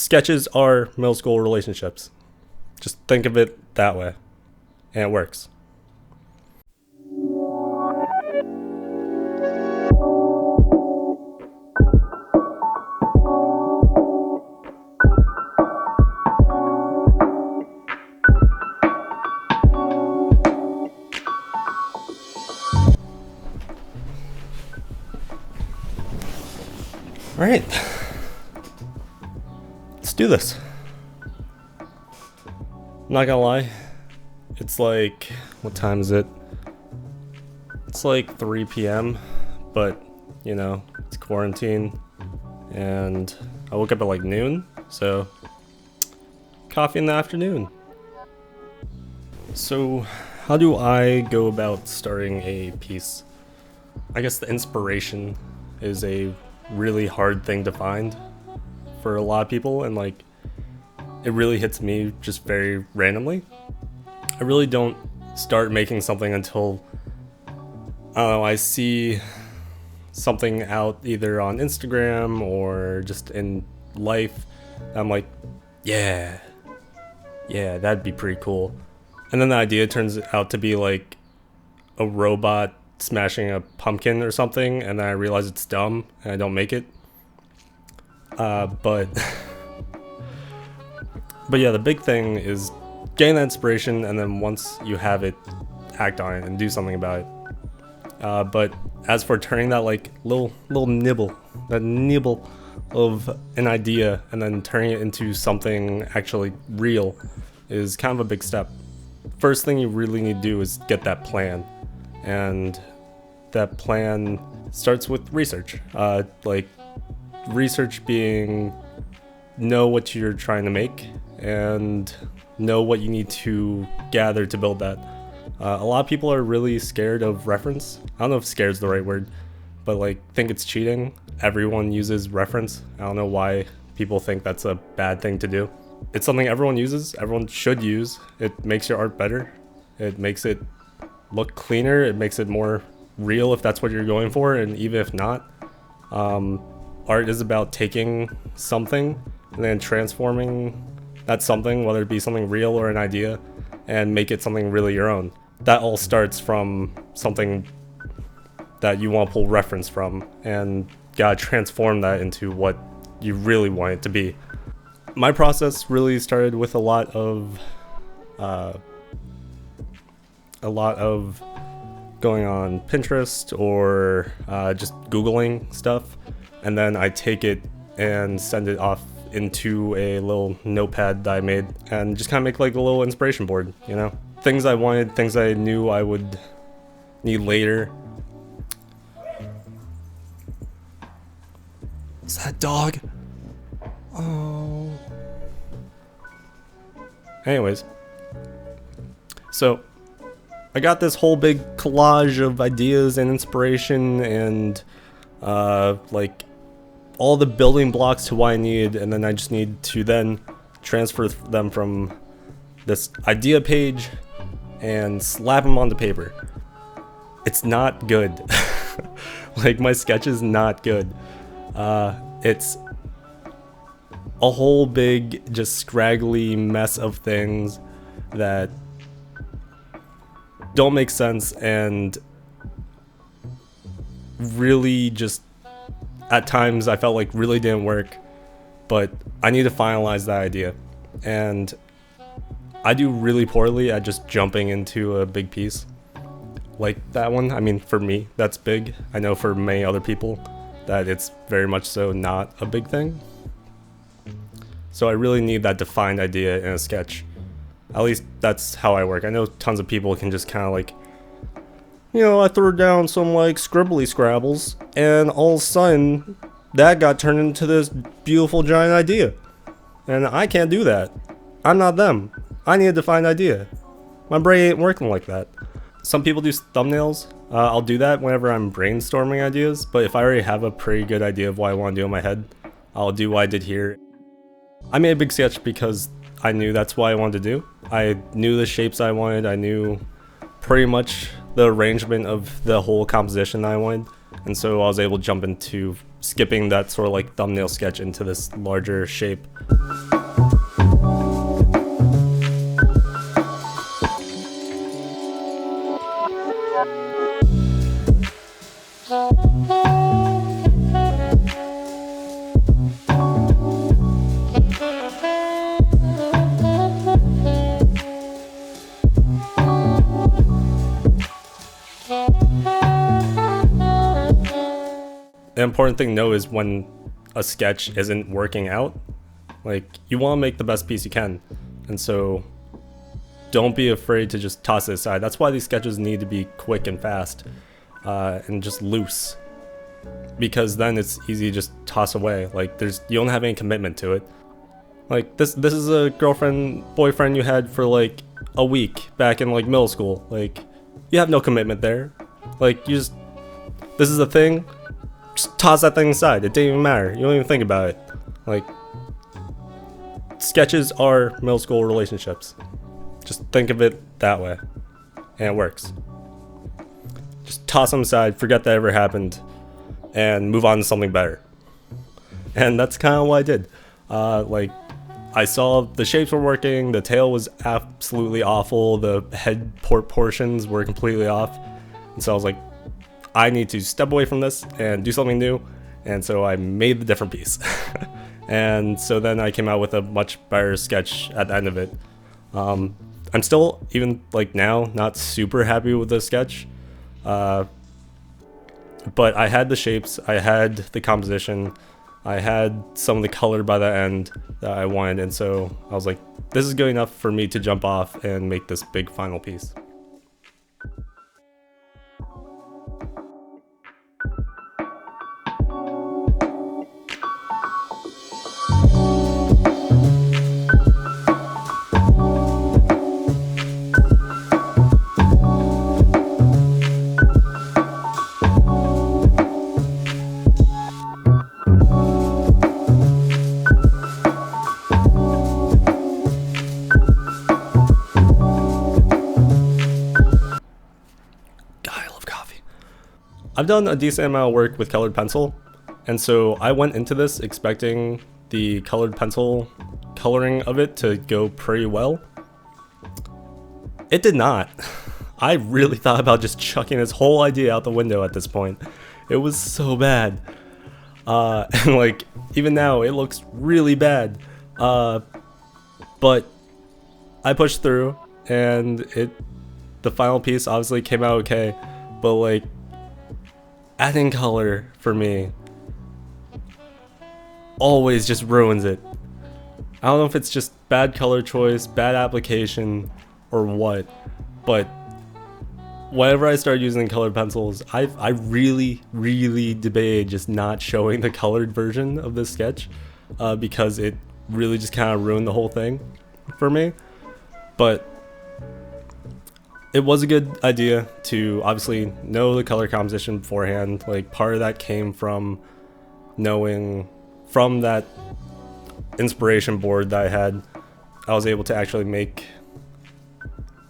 sketches are middle school relationships. Just think of it that way, and it works. All right, let's do this. I'm not gonna lie, it's like, what time is it? It's like 3 p.m., but you know, it's quarantine, and I woke up at like noon, so coffee in the afternoon. So how do I go about starting a piece? I guess the inspiration is a really hard thing to find for a lot of people, and like it really hits me just very randomly. I really don't start making something until I don't know, I see something out either on Instagram or just in life. I'm like, yeah, that'd be pretty cool. And then the idea turns out to be like a robot smashing a pumpkin or something, and then I realize it's dumb and I don't make it. But yeah, the big thing is getting that inspiration, and then once you have it, act on it and do something about it. But as for turning that like little nibble of an idea and then turning it into something actually real is kind of a big step. First thing you really need to do is get that plan, and that plan starts with research. Like research being know what you're trying to make and know what you need to gather to build that. A lot of people are really scared of reference. I don't know if scared is the right word, but like think it's cheating. Everyone uses reference. I don't know why people think that's a bad thing to do. It's something everyone uses, everyone should use. It makes your art better. It makes it look cleaner. It makes it more real if that's what you're going for, and even if not, art is about taking something and then transforming that something, whether it be something real or an idea, and make it something really your own. That all starts from something that you want to pull reference from, and gotta transform that into what you really want it to be. My process really started with a lot of going on Pinterest or just Googling stuff, and then I take it and send it off into a little notepad that I made and just kind of make like a little inspiration board, you know? Things I wanted, things I knew I would need later. Is that dog? Oh. Anyways, so I got this whole big collage of ideas and inspiration and like all the building blocks to what I need, and then I just need to then transfer them from this idea page and slap them onto paper. It's not good. Like my sketch is not good. It's a whole big just scraggly mess of things that don't make sense and really just at times I felt like really didn't work, but I need to finalize that idea. And I do really poorly at just jumping into a big piece like that one. I mean, for me, that's big. I know for many other people that it's very much so not a big thing. So I really need that defined idea in a sketch. At least that's how I work. I know tons of people can just kind of like, you know, I threw down some like scribbly scrabbles and all of a sudden that got turned into this beautiful giant idea. And I can't do that. I'm not them. I need a defined idea. My brain ain't working like that. Some people do thumbnails. I'll do that whenever I'm brainstorming ideas, but if I already have a pretty good idea of what I want to do in my head, I'll do what I did here. I made a big sketch because I knew that's what I wanted to do. I knew the shapes I wanted. I knew pretty much the arrangement of the whole composition that I wanted. And so I was able to jump into skipping that sort of like thumbnail sketch into this larger shape. The important thing to know is when a sketch isn't working out, like, you want to make the best piece you can, and so don't be afraid to just toss it aside. That's why these sketches need to be quick and fast, and just loose, because then it's easy to just toss away. Like, you don't have any commitment to it. Like, this is a boyfriend you had for like a week back in like middle school. Like, you have no commitment there. Like, this is a thing. Just toss that thing aside. It didn't even matter. You don't even think about it. Like, sketches are middle school relationships. Just think of it that way, and it works. Just toss them aside, forget that ever happened, and move on to something better. And that's kind of what I did. Like, I saw the shapes were working, the tail was absolutely awful, the head portions were completely off, and so I was like, I need to step away from this and do something new, and so I made the different piece. And so then I came out with a much better sketch at the end of it. I'm still, even like now, not super happy with the sketch, but I had the shapes, I had the composition, I had some of the color by the end that I wanted, and so I was like, this is good enough for me to jump off and make this big final piece. I've done a decent amount of work with colored pencil, and so I went into this expecting the colored pencil coloring of it to go pretty well. It did not. I really thought about just chucking this whole idea out the window at this point. It was so bad. And like, even now, it looks really bad. But I pushed through, and the final piece obviously came out okay, but like, adding color for me always just ruins it. I don't know if it's just bad color choice, bad application, or what, but whenever I started using colored pencils, I really debated just not showing the colored version of this sketch, because it really just kind of ruined the whole thing for me. But it was a good idea to obviously know the color composition beforehand. Like, part of that came from knowing from that inspiration board that I had, I was able to actually make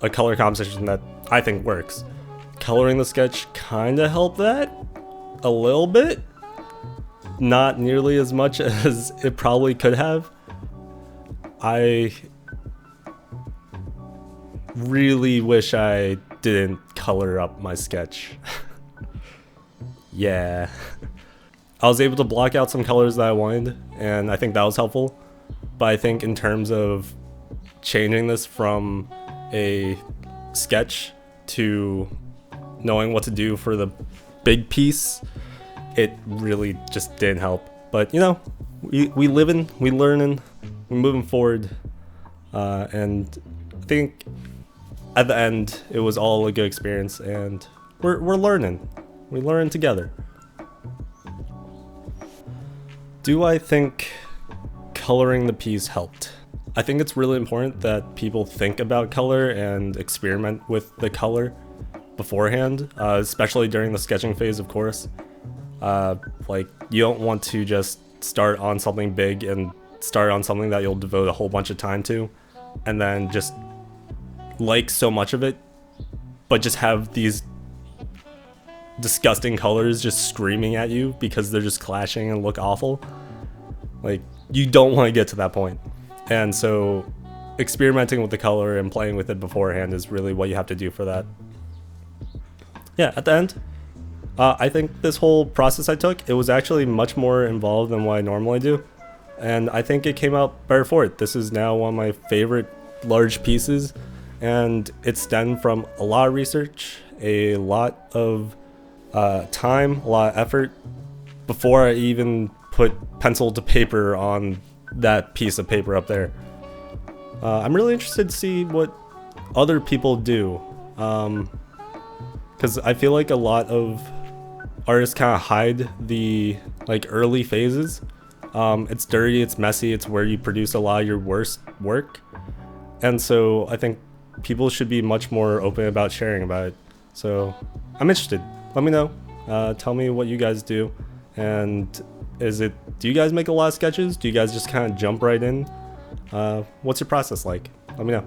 a color composition that I think works. Coloring the sketch kind of helped that a little bit, not nearly as much as it probably could have. I really wish I didn't color up my sketch. Yeah. I was able to block out some colors that I wanted, and I think that was helpful. But I think in terms of changing this from a sketch to knowing what to do for the big piece, it really just didn't help. But you know, we living, we learning, we're moving forward, and I think at the end it was all a good experience, and we're learning. We learn together. Do I think coloring the piece helped? I think it's really important that people think about color and experiment with the color beforehand, especially during the sketching phase, of course. Like, you don't want to just start on something big and start on something that you'll devote a whole bunch of time to, and then just like so much of it, but just have these disgusting colors just screaming at you because they're just clashing and look awful. Like, you don't want to get to that point. And so experimenting with the color and playing with it beforehand is really what you have to do for that. Yeah, at the end, I think this whole process I took, it was actually much more involved than what I normally do. And I think it came out better for it. This is now one of my favorite large pieces, and it stemmed from a lot of research, a lot of time, a lot of effort before I even put pencil to paper on that piece of paper up there. I'm really interested to see what other people do, because I feel like a lot of artists kind of hide the like early phases. It's dirty, it's messy, it's where you produce a lot of your worst work, and so I think people should be much more open about sharing about it. So I'm interested. Let me know. Tell me what you guys do, and do you guys make a lot of sketches? Do you guys just kind of jump right in? What's your process like? Let me know.